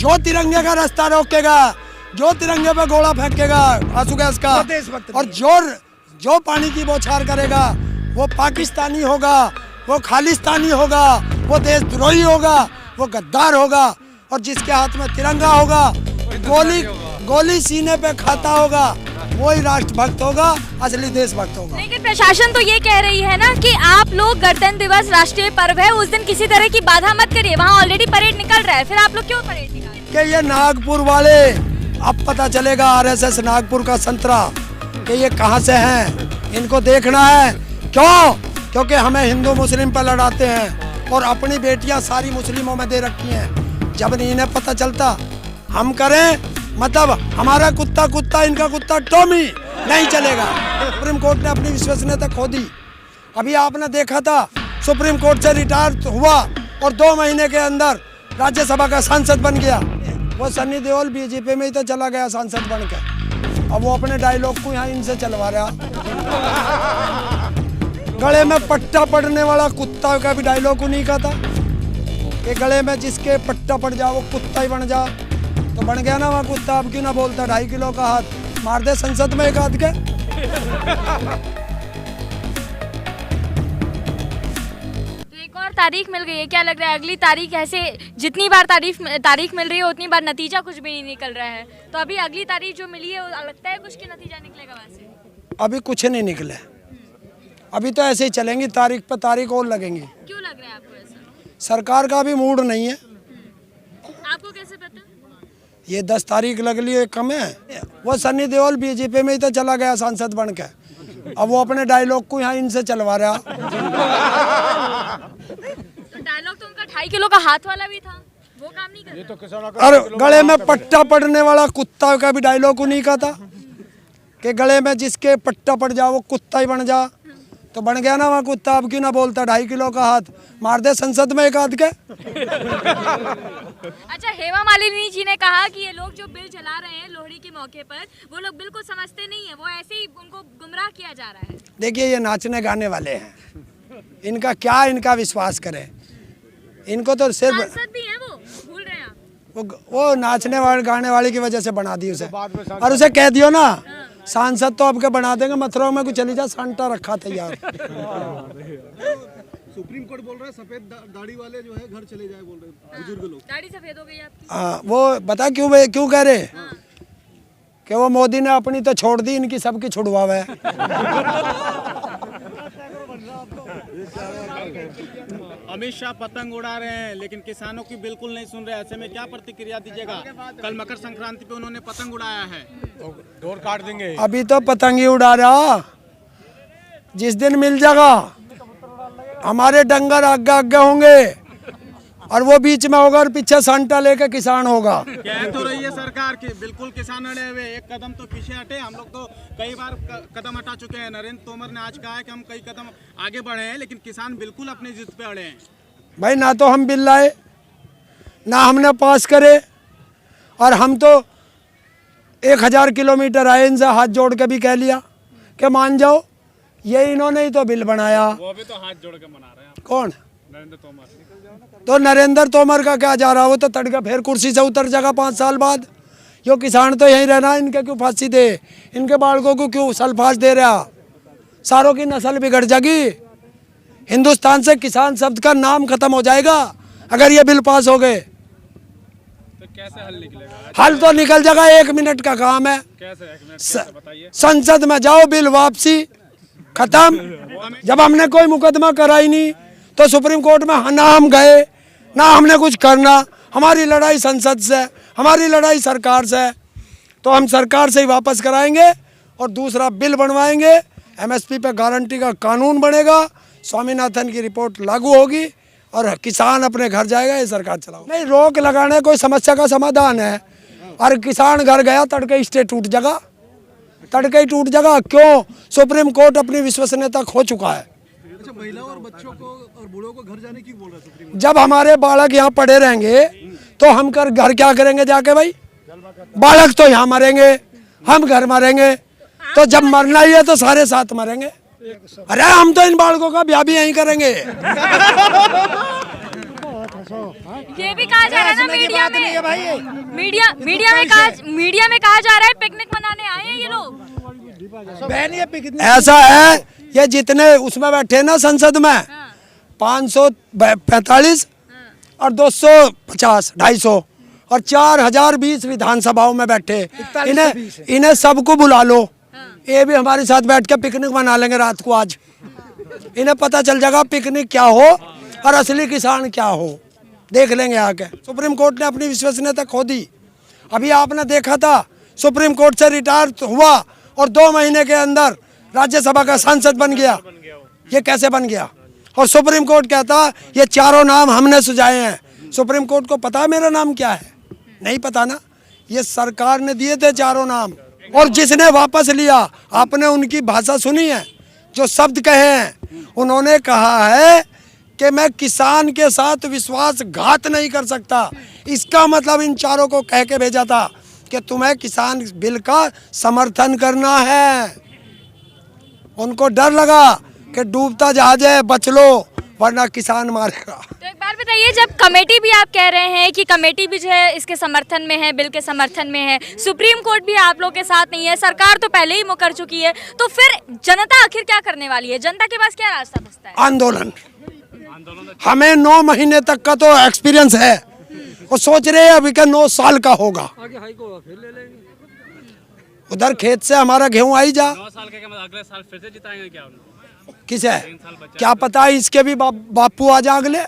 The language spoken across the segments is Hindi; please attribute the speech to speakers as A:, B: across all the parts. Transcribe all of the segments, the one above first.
A: जो तिरंगे का रास्ता रोकेगा, जो तिरंगे पे गोला फेंकेगा आंसू गैस का, और जो पानी की बौछार करेगा वो पाकिस्तानी होगा, वो खालिस्तानी होगा, वो देशद्रोही होगा, वो गद्दार होगा। और जिसके हाथ में तिरंगा होगा, गोली सीने पे खाता होगा, वही राष्ट्रभक्त होगा, असली देशभक्त होगा।
B: लेकिन प्रशासन तो ये कह रही है ना कि आप लोग गणतंत्र दिवस राष्ट्रीय पर्व है, उस दिन किसी तरह की बाधा मत करिए, वहाँ ऑलरेडी परेड निकल रहा है, फिर आप लोग क्यों परेड निकाल?
A: कि ये नागपुर वाले, अब पता चलेगा आरएसएस नागपुर का संतरा कि ये कहाँ से हैं, इनको देखना है। क्यों? क्योंकि हमें हिंदू मुस्लिम पर लड़ाते हैं और अपनी बेटियां सारी मुस्लिमों में दे रखी हैं। जब इन्हें पता चलता हम करें, मतलब हमारा कुत्ता इनका कुत्ता टॉमी नहीं चलेगा। सुप्रीम कोर्ट ने अपनी विश्वसनीयता खो दी। अभी आपने देखा था सुप्रीम कोर्ट से रिटायर हुआ और 2 महीने के अंदर राज्यसभा का सांसद बन गया। वो सन्नी देओल बीजेपी में ही तो चला गया सांसद बन के। अब वो अपने डायलॉग को यहाँ इनसे चलवा रहा। गले में पट्टा पड़ने वाला कुत्ता का भी डायलॉग उन्हीं का था कि गले में जिसके पट्टा पड़ जा वो कुत्ता ही बन जा। तो बन गया ना वहाँ कुत्ता। अब क्यों ना बोलता 2.5 किलो का हाथ मार दे संसद में एक हाथ के।
B: तो एक और तारीख मिल गई है, क्या लग रहा है अगली तारीख? ऐसे जितनी बार तारीख मिल रही है उतनी बार नतीजा कुछ भी नहीं निकल रहा है, तो अभी अगली तारीख जो मिली है लगता है कुछ के नतीजा निकलेगा? वैसे अभी
A: कुछ नहीं निकले, अभी तो ऐसे ही चलेंगी, तारीख पर तारीख और लगेंगी।
B: क्यों लग रहा है आपको ऐसा?
A: सरकार का भी मूड नहीं है।
B: आपको कैसे पता?
A: ये 10 तारीख लग ली कम है। वो सन्नी देओल बीजेपी में ही तो चला गया सांसद बन के। अब वो अपने डायलॉग को यहाँ इनसे चलवा रहा।
B: तो डायलॉग तो उनका 2.5 किलो का हाथ वाला भी था, वो काम नहीं कर रहा।
C: तो किसानों का
A: और गले में पट्टा पड़ने वाला कुत्ता का भी डायलॉग उन्हीं का था कि गले में जिसके पट्टा पड़ जा वो कुत्ता ही बन जा। तो बन गया ना वहाँ कुत्ता। अब क्यों ना बोलता 2.5 किलो का हाथ मार दे संसद में एक हाथ के।
B: अच्छा, हेमा मालिनी जी ने कहा कि ये लोग जो बिल चला रहे हैं लोहड़ी के मौके पर, वो लोग बिल्कुल समझते नहीं है, वो ऐसे ही उनको गुमराह किया जा रहा है।
A: देखिए, ये नाचने गाने वाले हैं, इनका क्या इनका विश्वास करें। इनको तो सिर्फ
B: सांसद भी हैं, वो भूल रहे हैं आप।
A: वो नाचने वाले गाने वाले की वजह से बना दी उसे। और उसे कह दियो ना सांसद तो आपके बना देंगे, मथुरा में कुछ चली जा, सांटा रखा तैयार।
C: सुप्रीम कोर्ट बोल रहा है सफेद दाढ़ी वाले जो है घर चले जाए, बोल रहे बुजुर्ग लोग।
B: दाढ़ी सफेद हो गई आपकी।
A: वो बता क्यों कह रहे कि वो मोदी ने अपनी तो छोड़ दी, इनकी सबकी छुड़वावे है।
D: अमित शाह पतंग उड़ा रहे हैं लेकिन किसानों की बिल्कुल नहीं सुन रहे, ऐसे में क्या प्रतिक्रिया दीजिएगा? कल मकर संक्रांति पे उन्होंने पतंग उड़ाया है,
C: तो डोर काट देंगे।
A: अभी तो पतंग ही उड़ा रहा, जिस दिन मिल जाएगा हमारे डंगर आगे आगे होंगे और वो बीच में होगा और पीछे सांटा लेके किसान होगा।
D: कह तो रही है सरकार की बिल्कुल किसान अड़े हुए, एक कदम तो पीछे हटे। हम लोग तो कई बार कदम हटा चुके हैं। नरेंद्र तोमर ने आज कहा है कि हम कई कदम आगे बढ़े हैं, लेकिन किसान बिल्कुल अपनी जिद पे अड़े हैं।
A: भाई, ना तो हम बिल लाए, ना हमने पास करे, और हम तो 1000 किलोमीटर आए, इनसे हाथ जोड़ के भी कह लिया कि मान जाओ। ये इन्होंने ही तो बिल बनाया।
D: वो भी तो हाथ जोड़ के मना रहे हैं।
A: कौन?
D: नरेंद्र तोमर।
A: तो नरेंद्र तोमर का क्या जा रहा, वो तो तड़का फिर कुर्सी से उतर जाएगा 5 साल बाद। यो किसान तो यहीं रहना, इनके क्यों फांसी दे, इनके बालकों को क्यों सल्फास दे रहा, सारों की नस्ल बिगड़ जाएगी। हिंदुस्तान से किसान शब्द का नाम खत्म हो जाएगा अगर ये बिल पास हो गए।
D: तो कैसे हल निकलेगा?
A: हल तो निकल जाएगा, 1 मिनट का काम है।
D: कैसे 1 मिनट कैसे बताइए?
A: संसद में जाओ, बिल वापसी, खत्म। जब हमने कोई मुकदमा कराई नहीं तो सुप्रीम कोर्ट में ना हम गए, ना हमने कुछ करना। हमारी लड़ाई संसद से, हमारी लड़ाई सरकार से, तो हम सरकार से ही वापस कराएंगे और दूसरा बिल बनवाएंगे। एमएसपी पे गारंटी का कानून बनेगा, स्वामीनाथन की रिपोर्ट लागू होगी और किसान अपने घर जाएगा। ये सरकार चलाओ। नहीं, रोक लगाने कोई समस्या का समाधान है। और किसान घर गया, तड़के स्टे टूट जाएगा, तड़के ही टूट जाएगा। क्यों? सुप्रीम कोर्ट अपनी विश्वसनीयता खो चुका है।
C: अच्छा, महिलाओं और बच्चों को और बूढ़ों को घर जाने की बोल रहा है सुप्रीम कोर्ट?
A: जब हमारे बालक यहाँ पड़े रहेंगे तो हम घर क्या करेंगे जाके? भाई, बालक तो यहाँ मरेंगे, हम घर मरेंगे। तो जब मरना ही है तो सारे साथ मरेंगे। अरे हम तो इन बालकों का ब्याह भी यहीं करेंगे।
B: ये भी कहा जा रहा है ना मीडिया में, मीडिया में कहा जा रहा है पिकनिक मनाने आए हैं ये लोग।
A: ऐसा है, ये जितने उसमें बैठे ना संसद में 545 और 250 250 और 4020 विधानसभाओं में बैठे, इन्हें सबको बुला लो, ये भी हमारे साथ बैठ के पिकनिक मना लेंगे रात को। आज इन्हें पता चल जाएगा पिकनिक क्या हो और असली किसान क्या हो, देख लेंगे आके। सुप्रीम कोर्ट ने अपनी विश्वसनीयता खो दी। अभी आपने देखा था सुप्रीम कोर्ट से रिटायर हुआ और 2 महीने के अंदर राज्यसभा का सांसद बन गया। ये कैसे बन गया? और सुप्रीम कोर्ट कहता ये चारों नाम हमने सुझाए हैं। सुप्रीम कोर्ट को पता है मेरा नाम क्या है? नहीं पता ना। ये सरकार ने दिए थे चारों नाम, और जिसने वापस लिया, आपने उनकी भाषा सुनी है, जो शब्द कहे हैं, उन्होंने कहा है कि मैं किसान के साथ विश्वासघात नहीं कर सकता। इसका मतलब इन चारों को कह के भेजा था कि तुम्हें किसान बिल का समर्थन करना है। उनको डर लगा कि डूबता जहाज है, बच लो वरना किसान मारेगा।
B: तो एक बार बताइए, जब कमेटी भी आप कह रहे हैं कि कमेटी भी जो है इसके समर्थन में है, बिल के समर्थन में है, सुप्रीम कोर्ट भी आप लोग के साथ नहीं है, सरकार तो पहले ही मुकर चुकी है, तो फिर जनता आखिर क्या करने वाली है? जनता के पास क्या रास्ता बचता है?
A: आंदोलन। हमें 9 महीने तक का तो एक्सपीरियंस है, और सोच रहे हैं अभी का 9 साल का होगा। उधर खेत से हमारा गेहूं आई जा।
E: 9 साल के अगले साल फिर से जिताएंगे क्या?
A: किसे क्या पता, इसके भी बापू आ जा अगले,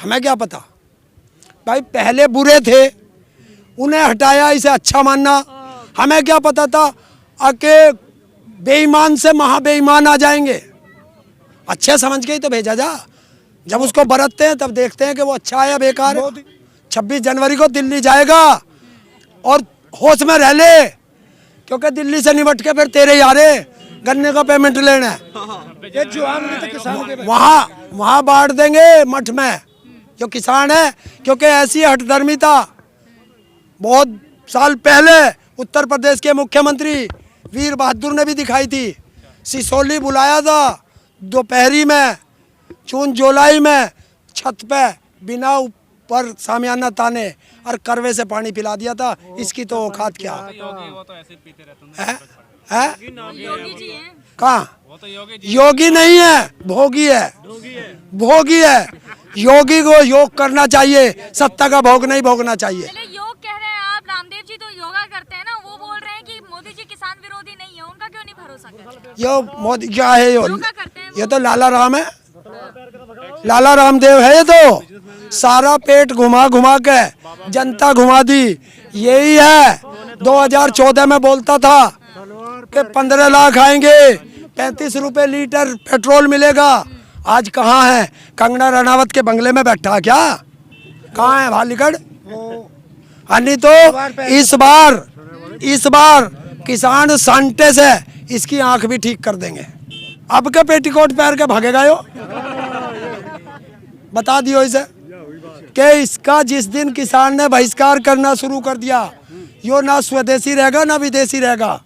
A: हमें क्या पता। भाई पहले बुरे थे, उन्हें हटाया, इसे अच्छा मानना। हमें क्या पता था कि बेईमान से महाबेईमान आ जाएंगे। अच्छे समझ के ही तो भेजा जा। जब उसको बरतते हैं तब देखते हैं कि वो अच्छा है या बेकार है। 26 जनवरी को दिल्ली जाएगा और होश में रह ले, क्योंकि दिल्ली से निपट के फिर तेरे यारे गन्ने का पेमेंट लेना है। वहाँ बांट देंगे मठ में जो किसान है, क्योंकि ऐसी हठधर्मिता बहुत साल पहले उत्तर प्रदेश के मुख्यमंत्री वीर बहादुर ने भी दिखाई थी। सिसोली बुलाया था दोपहरी में, जून जुलाई में, छत पे बिना ऊपर सामियाना ताने और करवे से पानी पिला दिया था। इसकी तो औकात क्या है?
B: योगी जी हैं।
A: कहाँ? योगी नहीं है, भोगी है। भोगी है। योगी को योग करना चाहिए, सत्ता का भोग नहीं भोगना चाहिए।
B: योग कह रहे हैं आप, रामदेव जी तो योगा करते हैं ना, वो बोल रहे हैं कि मोदी जी किसान विरोधी नहीं है, उनका क्यों नहीं भरोसा?
A: यो मोदी क्या है?
B: योगा करते हैं
A: ये तो लाला राम है, लाला रामदेव है। ये तो सारा पेट घुमा घुमा के जनता घुमा दी। यही है 2014 में बोलता था कि 15 लाख आएंगे, 35 रुपए लीटर पेट्रोल मिलेगा। आज कहाँ है? कंगना रनावत के बंगले में बैठा क्या? कहाँ है भालीगढ़? नहीं तो इस बार किसान सांटे से इसकी आंख भी ठीक कर देंगे। अब के पेटीकोट पहन के भागेगा यो? बता दियो इसे कि इसका जिस दिन किसान ने बहिष्कार करना शुरू कर दिया, यो ना स्वदेशी रहेगा ना विदेशी रहेगा,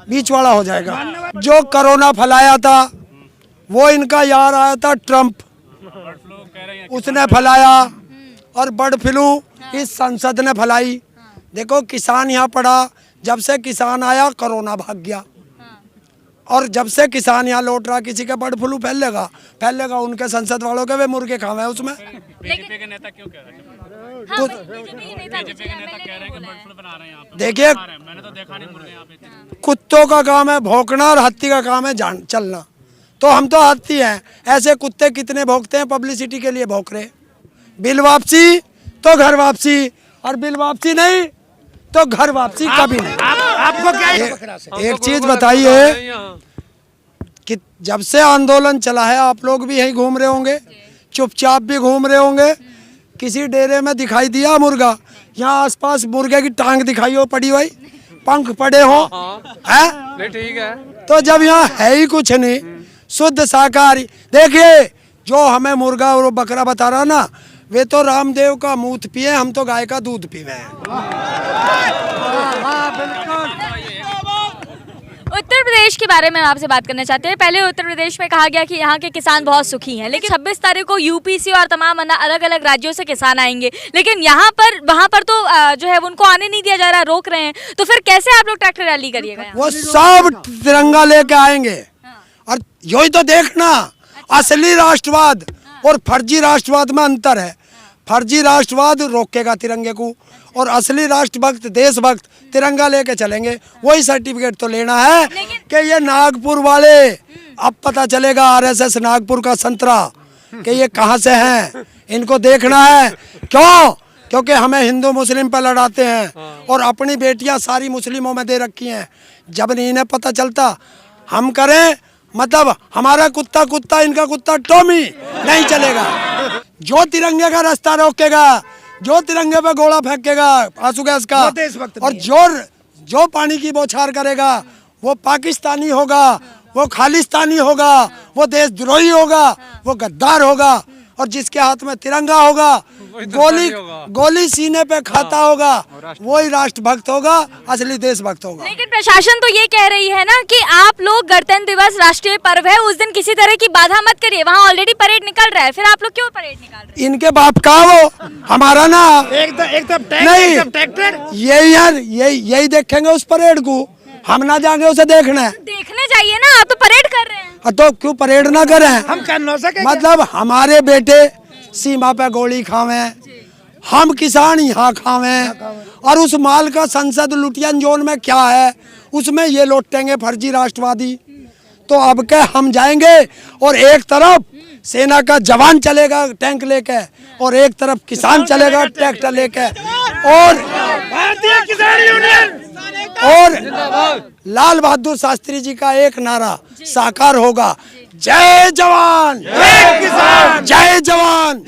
A: बीच वाला हो जाएगा। जो कोरोना फैलाया था वो इनका यार आया था ट्रम्प, उसने फैलाया, और बर्ड फ्लू इस संसद ने फैलाई। देखो किसान यहाँ पड़ा, जब से किसान आया कोरोना भाग गया, और जब से किसान यहाँ लौट रहा किसी का बर्ड फ्लू फैलेगा उनके संसद वालों के वे मुर्गे खावे उसमें।
E: बीजेपी के नेता क्यों कह रहे हैं?
A: देखिए,
E: मैंने तो देखा नहीं मुर्गे यहाँ पे।
A: कुत्तों का काम है भौंकना और हाथी का काम है चलना। तो हम तो हाथी हैं। ऐसे कुत्ते कितने भौंकते हैं, पब्लिसिटी के लिए भौंक रहे। बिल वापसी तो घर वापसी, और बिल वापसी नहीं तो घर वापसी कभी नहीं।
C: आपको क्या
A: एक चीज बताइए कि जब से आंदोलन चला है, आप लोग भी यहीं घूम रहे होंगे, चुपचाप भी घूम रहे होंगे। किसी डेरे में दिखाई दिया मुर्गा? यहाँ आसपास मुर्गे की टांग दिखाई हो पड़ी हुई, पंख पड़े हो है?
E: ठीक है।
A: तो जब यहाँ है ही कुछ नहीं, शुद्ध शाकाहारी। देखिए जो हमें मुर्गा और बकरा बता रहा ना, वे तो रामदेव का मूत पिए, हम तो गाय का दूध पीवे हैं।
B: उत्तर प्रदेश के बारे में हम आपसे बात करना चाहते हैं। पहले उत्तर प्रदेश में कहा गया कि यहाँ के किसान बहुत सुखी हैं, लेकिन 26 तारीख को यूपी से और तमाम अलग अलग राज्यों से किसान आएंगे, लेकिन वहाँ पर तो जो है उनको आने नहीं दिया जा रहा, रोक रहे हैं। तो फिर कैसे आप लोग ट्रैक्टर रैली करिएगा?
A: वो सब तिरंगा लेके आएंगे। और यही तो देखना, असली राष्ट्रवाद और फर्जी राष्ट्रवाद में अंतर है। फर्जी राष्ट्रवाद रोकेगा तिरंगे को, और असली राष्ट्रभक्त देशभक्त तिरंगा लेके चलेंगे। वही सर्टिफिकेट तो लेना है कि ये नागपुर वाले, अब पता चलेगा आरएसएस नागपुर का संतरा कि ये कहाँ से हैं, इनको देखना है। क्यों? क्योंकि हमें हिंदू मुस्लिम पर लड़ाते हैं और अपनी बेटियां सारी मुस्लिमों में दे रखी हैं। जब नहीं इन्हें पता चलता, हम करें मतलब हमारा कुत्ता कुत्ता, इनका कुत्ता टॉमी, नहीं चलेगा। जो तिरंगे का रास्ता रोकेगा, जो तिरंगे पे गोला फेंकेगा आंसू गैस का, और जो पानी की बौछार करेगा वो पाकिस्तानी होगा, वो खालिस्तानी होगा, वो देशद्रोही होगा, वो गद्दार होगा। और जिसके हाथ में तिरंगा होगा, गोली सीने पे खाता होगा, वही राष्ट्रभक्त होगा, असली देशभक्त होगा।
B: लेकिन प्रशासन तो ये कह रही है ना कि आप लोग गणतंत्र दिवस राष्ट्रीय पर्व है, उस दिन किसी तरह की बाधा मत करिए। वहाँ ऑलरेडी परेड निकल रहा है, फिर आप लोग क्यों परेड निकाल रहे हैं?
A: इनके बाप का वो, हमारा ना नहीं, यही देखेंगे उस परेड को, हम ना जाएंगे उसे देखने।
B: देखने जाइए ना, आप तो परेड कर रहे हैं।
A: तो क्यों परेड ना करें? हम कर न सके। मतलब हमारे बेटे सीमा पे गोली खावे, हम किसान यहाँ खावे, और उस माल का संसद लुटियन जोन में क्या है, उसमें ये लौटेंगे फर्जी राष्ट्रवादी। तो अब के हम जाएंगे और एक तरफ सेना का जवान चलेगा टैंक लेके, और एक तरफ किसान चलेगा ट्रैक्टर लेके, और भारतीय किसान यूनियन और लाल बहादुर शास्त्री जी का एक नारा साकार होगा, जय जवान जय किसान, जय जवान